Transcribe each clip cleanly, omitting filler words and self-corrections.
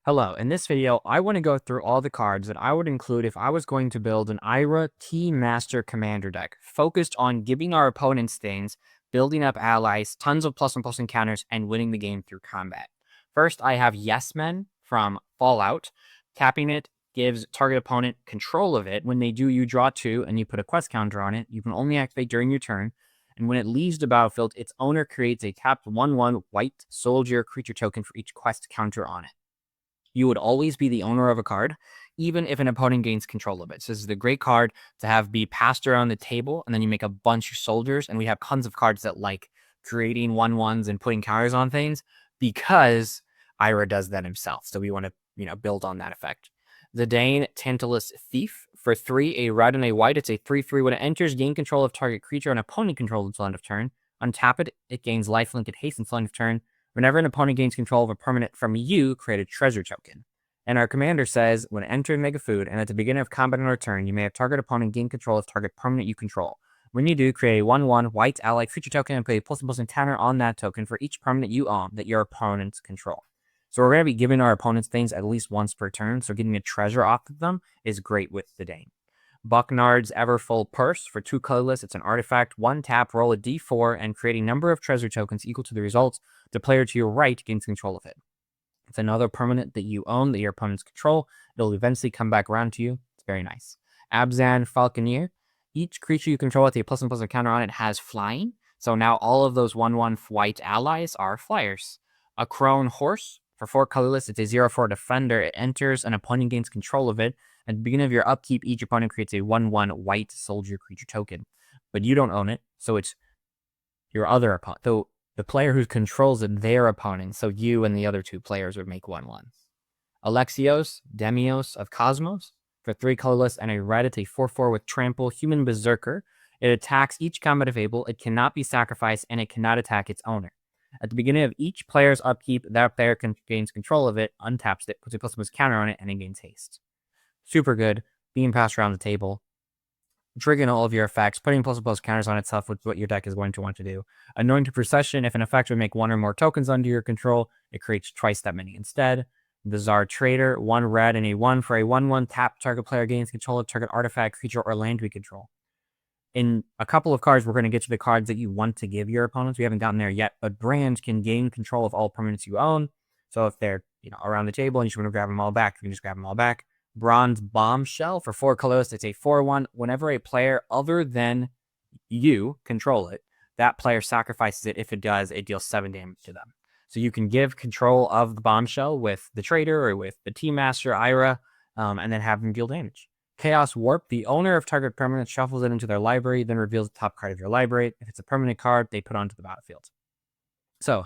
Hello, in this video, I want to go through all the cards that I would include if I was going to build an Iroh Team Master Commander deck, focused on giving our opponents things, building up allies, tons of plus and plus encounters, and winning the game through combat. First, I have Yes Men from Fallout. Tapping it gives target opponent control of it. When they do, you draw 2, and you put a quest counter on it. You can only activate during your turn. And when it leaves the battlefield, its owner creates a tapped 1/1 white soldier creature token for each quest counter on it. You would always be the owner of a card, even if an opponent gains control of it. So this is a great card to have be passed around the table, and then you make a bunch of soldiers, and we have tons of cards that like creating 1/1s and putting counters on things because Iroh does that himself. So we want to, build on that effect. The Dane Tantalus Thief for 3, a red and a white. It's a 3/3. When it enters, gain control of target creature and opponent control until end of turn. Untap it, it gains lifelink and haste until end of turn. Whenever an opponent gains control of a permanent from you, create a treasure token. And our commander says, when entering Mega Food and at the beginning of combat on our turn, you may have target opponent gain control of target permanent you control. When you do, create a 1/1 white ally creature token and put a +++ encounter on that token for each permanent you own that your opponents control. So we're going to be giving our opponents things at least once per turn, so getting a treasure off of them is great with the Dane. Bucknard's Everfull Purse for 2 colorless. It's an artifact. 1 tap, roll a d4, and create a number of treasure tokens equal to the results. The player to your right gains control of it. It's another permanent that you own that your opponents control. It'll eventually come back around to you. It's very nice. Abzan Falconeer. Each creature you control with a +++ counter on it has flying. So now all of those 1/1 white allies are flyers. A Crone Horse for 4 colorless. It's a 0/4 defender. It enters, an opponent gains control of it. At the beginning of your upkeep, each opponent creates a 1/1 white soldier creature token. But you don't own it, so it's your other opponent. Though the player who controls it, their opponent, so you and the other 2 players would make 1/1s. Alexios, Demios of Cosmos, for 3 colorless and a red. It's a 4/4 with Trample, Human Berserker. It attacks each combat available, it cannot be sacrificed, and it cannot attack its owner. At the beginning of each player's upkeep, that player gains control of it, untaps it, puts a ++ counter on it, and it gains haste. Super good, being passed around the table, triggering all of your effects, putting ++ counters on itself, which is what your deck is going to want to do. Anointed Procession, if an effect would make 1 or more tokens under your control, it creates twice that many instead. Bizarre Trader, 1 red and a 1 for a 1/1 tap. Target player gains control of target artifact, creature, or land we control. In a couple of cards, we're going to get to the cards that you want to give your opponents. We haven't gotten there yet, but Brand can gain control of all permanents you own. So if they're around the table and you just want to grab them all back, you can just grab them all back. Bronze Bombshell for 4 colors. It's a 4/1. Whenever a player other than you control it, that player sacrifices it. If it does, it deals 7 damage to them. So you can give control of the Bombshell with the Trader or with the Team Master, Iroh, and then have them deal damage. Chaos Warp. The owner of target permanent shuffles it into their library, then reveals the top card of your library. If it's a permanent card, they put onto the battlefield. So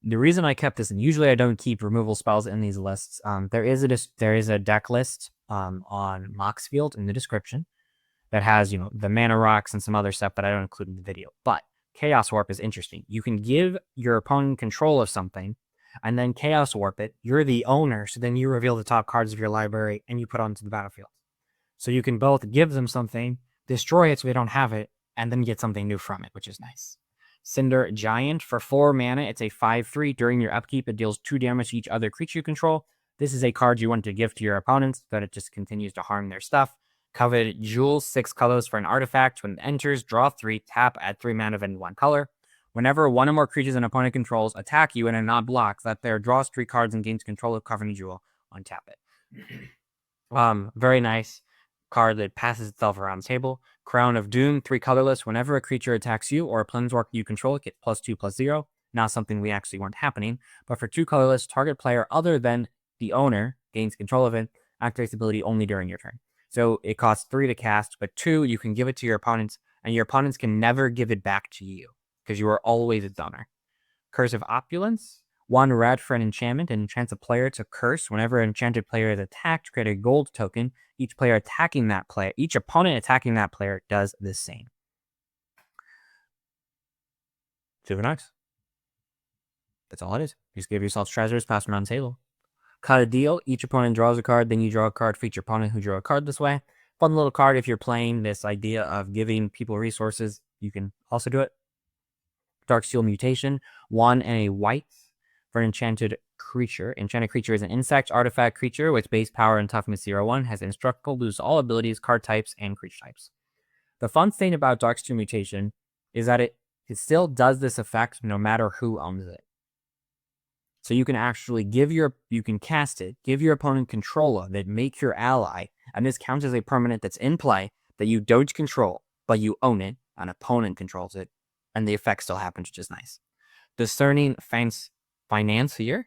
the reason I kept this, and usually I don't keep removal spells in these lists, there is a deck list on Moxfield in the description that has the mana rocks and some other stuff that I don't include in the video. But Chaos Warp is interesting. You can give your opponent control of something, and then Chaos Warp it. You're the owner, so then you reveal the top cards of your library and you put onto the battlefield. So you can both give them something, destroy it so they don't have it, and then get something new from it, which is nice. Cinder Giant for 4 mana. It's a 5/3. During your upkeep, it deals 2 damage to each other creature you control. This is a card you want to give to your opponents so that it just continues to harm their stuff. Coveted Jewels, 6 colors for an artifact. When it enters, draw 3, tap, add 3 mana of any 1 color. Whenever 1 or more creatures an opponent controls attack you and are not blocked, that player draws 3 cards and gains control of Coveted Jewel. Untap it. Very nice card that passes itself around the table. Crown of Doom, 3 colorless. Whenever a creature attacks you or a planeswalker you control, get +2/+0. Not something we actually want happening, but for 2 colorless, target player other than the owner gains control of it. Activates ability only during your turn. So it costs 3 to cast, but 2 you can give it to your opponents, and your opponents can never give it back to you because you are always its owner. Curse of Opulence. 1 red for an enchantment, and enchants a player to curse. Whenever an enchanted player is attacked, create a gold token. Each opponent attacking that player does the same. Super nice. That's all it is. Just give yourself treasures, pass them around the table. Cut a deal. Each opponent draws a card, then you draw a card for each opponent who drew a card this way. Fun little card if you're playing this idea of giving people resources. You can also do it. Darksteel Mutation. 1 and a white for an enchanted creature. Enchanted creature is an insect artifact creature with base power and toughness 0/1, has indestructible, loses all abilities, card types, and creature types. The fun thing about Darkstone Mutation is that it still does this effect no matter who owns it. So you can actually you can cast it, give your opponent control of it, make your ally, and this counts as a permanent that's in play that you don't control, but you own it, an opponent controls it, and the effect still happens, which is nice. Discerning Financier,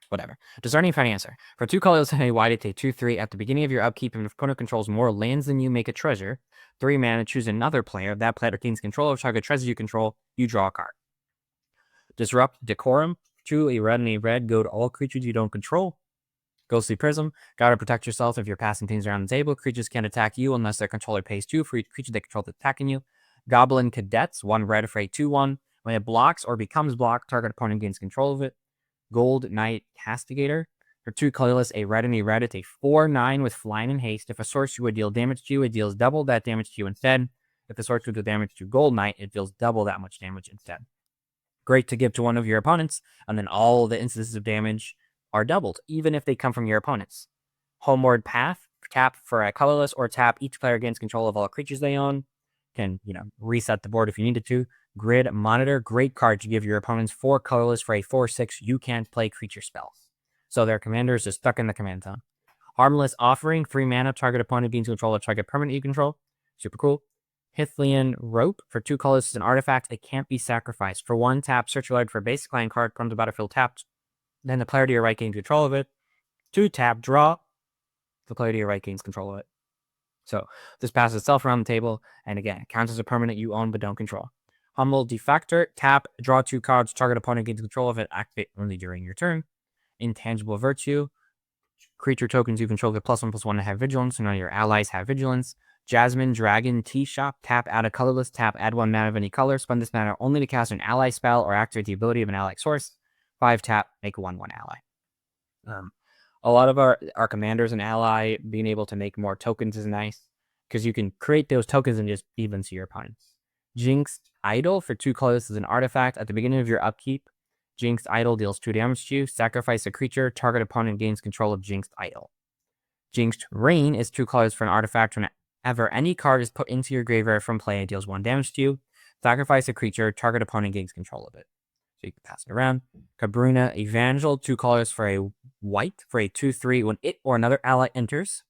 whatever. Discerning Financier. For 2 colors and a white, it's a 2/3. At the beginning of your upkeep, if your opponent controls more lands than you, make a treasure. 3 mana, choose another player. That player gains control of target treasure you control. You draw a card. Disrupt Decorum. 2, a red and a red. Go to all creatures you don't control. Ghostly Prism. Gotta protect yourself if you're passing things around the table. Creatures can't attack you unless their controller pays 2 for each creature they control that's attacking you. Goblin Cadets. 1 red for a 2/1. When it blocks or becomes blocked, target opponent gains control of it. Gold Knight Castigator. For 2 colorless, a red and a red. It's a 4/9 with flying and haste. If a sorcery would deal damage to you, it deals double that damage to you instead. If the sorcery would deal damage to Gold Knight, it deals double that much damage instead. Great to give to one of your opponents, and then all the instances of damage are doubled, even if they come from your opponents. Homeward Path. Tap for a colorless or tap. Each player gains control of all creatures they own. Can, reset the board if you needed to. Grid Monitor. Great card to give your opponents 4 colorless for a 4/6. You can't play creature spells. So their commanders are stuck in the command zone. Harmless Offering. 3 mana. Target opponent gains control of target permanent you control. Super cool. Hythlian Rope. For 2 colors, it's an artifact. It can't be sacrificed. For 1 tap, search your library for a basic land card. Comes to battlefield tapped. Then the player to your right gains control of it. 2 tap, draw. The player to your right gains control of it. So this passes itself around the table, and again, it counts as a permanent you own but don't control. Humble Defector. Tap, draw 2 cards. Target opponent gains control of it. Activate only during your turn. Intangible Virtue. Creature tokens you control get +1/+1 to have vigilance, and none of your allies have vigilance. Jasmine Dragon Tea Shop. Tap, add a colorless. Tap, add 1 mana of any color. Spend this mana only to cast an ally spell or activate the ability of an ally source. 5 tap, make a 1/1 ally. A lot of our commanders and ally being able to make more tokens is nice, because you can create those tokens and just feed them to your opponents. Jinxed Idol. For 2 colors is an artifact. At the beginning of your upkeep, Jinxed Idol deals 2 damage to you. Sacrifice a creature. Target opponent gains control of Jinxed Idol. Jinxed Rain is 2 colors for an artifact. Whenever any card is put into your graveyard from play, it deals 1 damage to you. Sacrifice a creature. Target opponent gains control of it. So you can pass it around. Cabruna Evangel. 2 colors for a white for a 2/3. When it or another ally enters,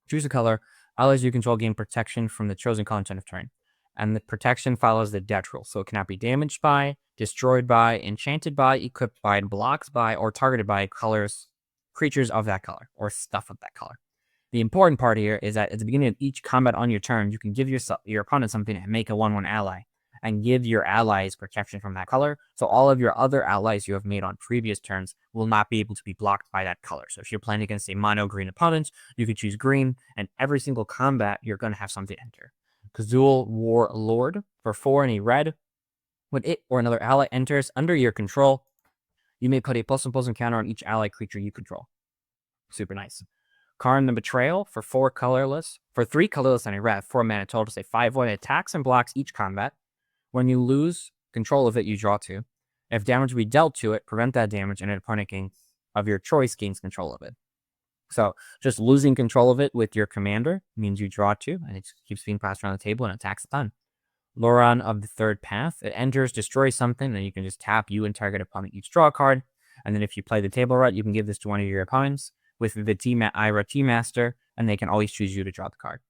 choose a color. Allies you control gain protection from the chosen color of turn. And the protection follows the death rule. So it cannot be damaged by, destroyed by, enchanted by, equipped by, blocked by, or targeted by creatures of that color, or stuff of that color. The important part here is that at the beginning of each combat on your turn, you can give your opponent something and make a 1/1 ally, and give your allies protection from that color. So all of your other allies you have made on previous turns will not be able to be blocked by that color. So if you're playing against a mono green opponent, you can choose green, and every single combat, you're going to have something enter. Kazul Warlord. For 4 and a red. When it or another ally enters under your control, you may put a +1/+1 counter on each ally creature you control. Super nice. Karn the Betrayal. For 4 colorless. For 3 colorless and a red. 4 mana total. Say 5/1. Attacks and blocks each combat. When you lose control of it, you draw 2. If damage be dealt to it, prevent that damage, and an opponent of your choice gains control of it. So just losing control of it with your commander means you draw 2, and it keeps being passed around the table and attacks a ton. Loran of the Third Path. It enters, destroys something, and you can just tap you and target opponent each draw a card. And then if you play the table right, you can give this to one of your opponents with the Iroh Tea Master, and they can always choose you to draw the card.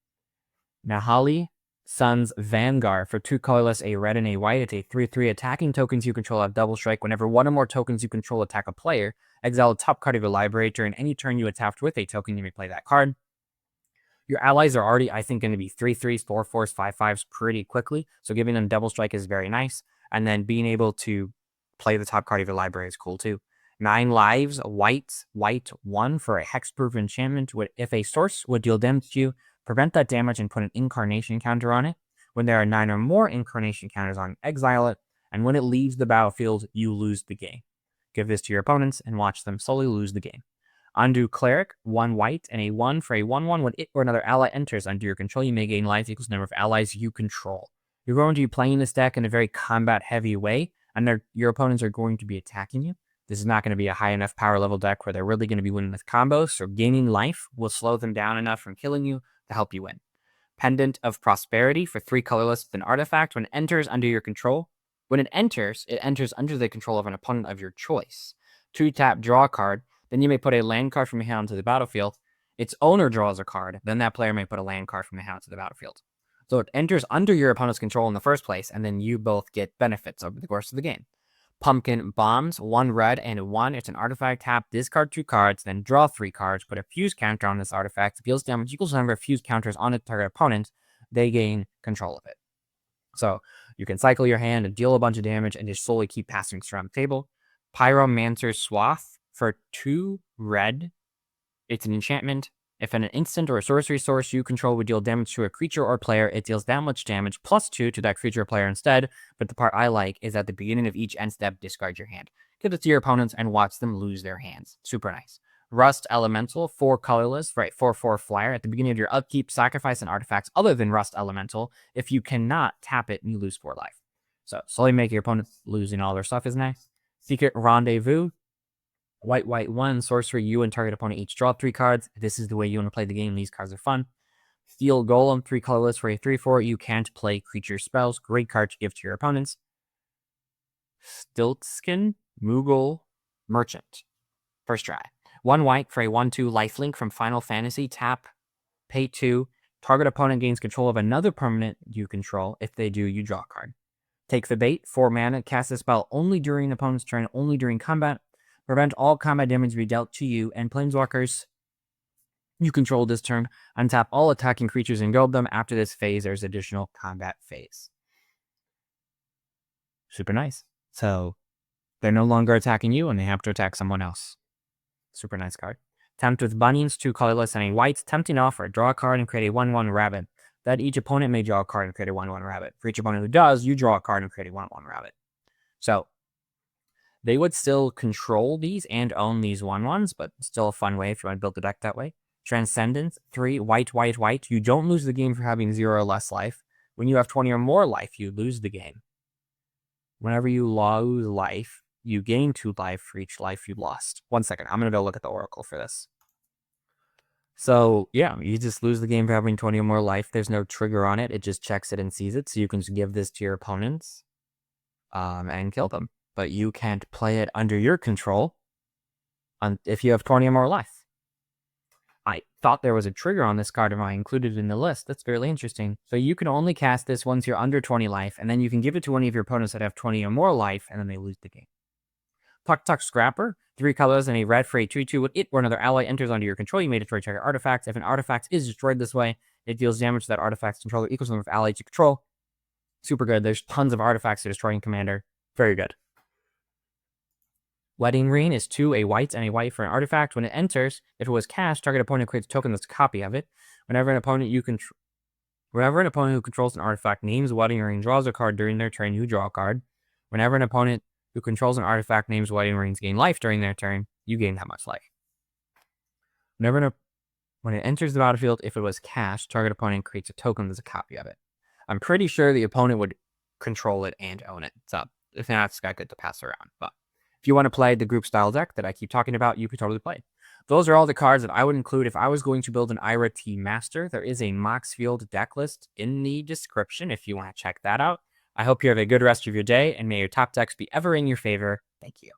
Nahali Sun's Vanguard. For 2 colorless, a red and a white. It's a 3/3. Attacking tokens you control have double strike. Whenever 1 or more tokens you control attack a player, exile a top card of your library. During any turn you attacked with a token, you may play that card. Your allies are already, I think, going to be 3/3s, 4/4s, 5/5s pretty quickly. So giving them double strike is very nice. And then being able to play the top card of your library is cool too. 9 lives, white 1 for a hexproof enchantment. If a source would deal damage to you, prevent that damage and put an incarnation counter on it. When there are 9 or more incarnation counters on, exile it. And when it leaves the battlefield, you lose the game. Give this to your opponents and watch them slowly lose the game. Undo Cleric. 1 white and a 1 for a 1/1. When it or another ally enters under your control, you may gain life equals the number of allies you control. You're going to be playing this deck in a very combat-heavy way, and your opponents are going to be attacking you. This is not going to be a high enough power level deck where they're really going to be winning with combos, so gaining life will slow them down enough from killing you to help you win. Pendant of Prosperity for 3 colorless with an artifact. When it enters under your control, it enters under the control of an opponent of your choice. 2-tap, draw a card, then you may put a land card from your hand onto the battlefield. Its owner draws a card, then that player may put a land card from the hand to the battlefield. So it enters under your opponent's control in the first place, and then you both get benefits over the course of the game. Pumpkin Bombs, 1 red and 1. It's an artifact. Tap, discard 2 cards, then draw 3 cards. Put a fuse counter on this artifact. It deals damage equals the number of fuse counters on a target opponent. They gain control of it. So you can cycle your hand and deal a bunch of damage and just slowly keep passing things around the table. Pyromancer's Swath for 2 red. It's an enchantment. If an instant or a sorcery source you control would deal damage to a creature or player, it deals that much damage plus 2 to that creature or player instead. But the part I like is at the beginning of each end step, discard your hand. Give it to your opponents and watch them lose their hands. Super nice. Rust Elemental, 4 colorless, right? 4/4 flyer. At the beginning of your upkeep, sacrifice an artifact other than Rust Elemental. If you cannot tap it, you lose 4 life. So slowly make your opponent losing all their stuff is nice. Secret Rendezvous. White, 1, sorcery, you and target opponent each draw 3 cards. This is the way you want to play the game. These cards are fun. Steel Golem, 3 colorless for a 3/4. You can't play creature spells. Great card to give to your opponents. Stiltskin, Moogle, Merchant. First try. 1 white for a 1/2 lifelink from Final Fantasy. Tap, pay 2. Target opponent gains control of another permanent you control. If they do, you draw a card. Take the bait, 4 mana. Cast a spell only during opponent's turn, only during combat. Prevent all combat damage to be dealt to you and planeswalkers you control this turn. Untap all attacking creatures and gold them. After this phase, there's additional combat phase. Super nice. So they're no longer attacking you and they have to attack someone else. Super nice card. Tempt with Bunnies, 2 colorless and a white. Tempting offer. Draw a card and create a 1/1 rabbit. That each opponent may draw a card and create a 1/1 rabbit. For each opponent who does, you draw a card and create a 1/1 rabbit. So they would still control these and own these 1/1s, but still a fun way if you want to build the deck that way. Transcendence, 3 white. You don't lose the game for having 0 or less life. When you have 20 or more life, you lose the game. Whenever you lose life, you gain 2 life for each life you lost. 1 second, I'm going to go look at the Oracle for this. So, yeah, you just lose the game for having 20 or more life. There's no trigger on it. It just checks it and sees it, so you can just give this to your opponents and kill them. But you can't play it under your control if you have 20 or more life. I thought there was a trigger on this card if I included it in the list. That's fairly interesting. So you can only cast this once you're under 20 life, and then you can give it to one of your opponents that have 20 or more life, and then they lose the game. Puck Scrapper, 3 colors and a red for a 2/2. When it or another ally enters under your control, you may destroy target artifacts. If an artifact is destroyed this way, it deals damage to that artifact's controller equals the number of allies you control. Super good. There's tons of artifacts to destroy in Commander. Very good. Wedding Ring is 2, a white and a white for an artifact. When it enters, if it was cast, target opponent creates a token that's a copy of it. Whenever an opponent who controls an artifact names Wedding Ring draws a card during their turn, you draw a card. Whenever an opponent who controls an artifact names Wedding Rings gain life during their turn, you gain that much life. When it enters the battlefield, if it was cast, target opponent creates a token that's a copy of it. I'm pretty sure the opponent would control it and own it. So if not, it's got good to pass around. But if you want to play the group style deck that I keep talking about, you could totally play it. Those are all the cards that I would include if I was going to build an Iroh T Master. There is a Moxfield deck list in the description if you want to check that out. I hope you have a good rest of your day, and may your top decks be ever in your favor. Thank you.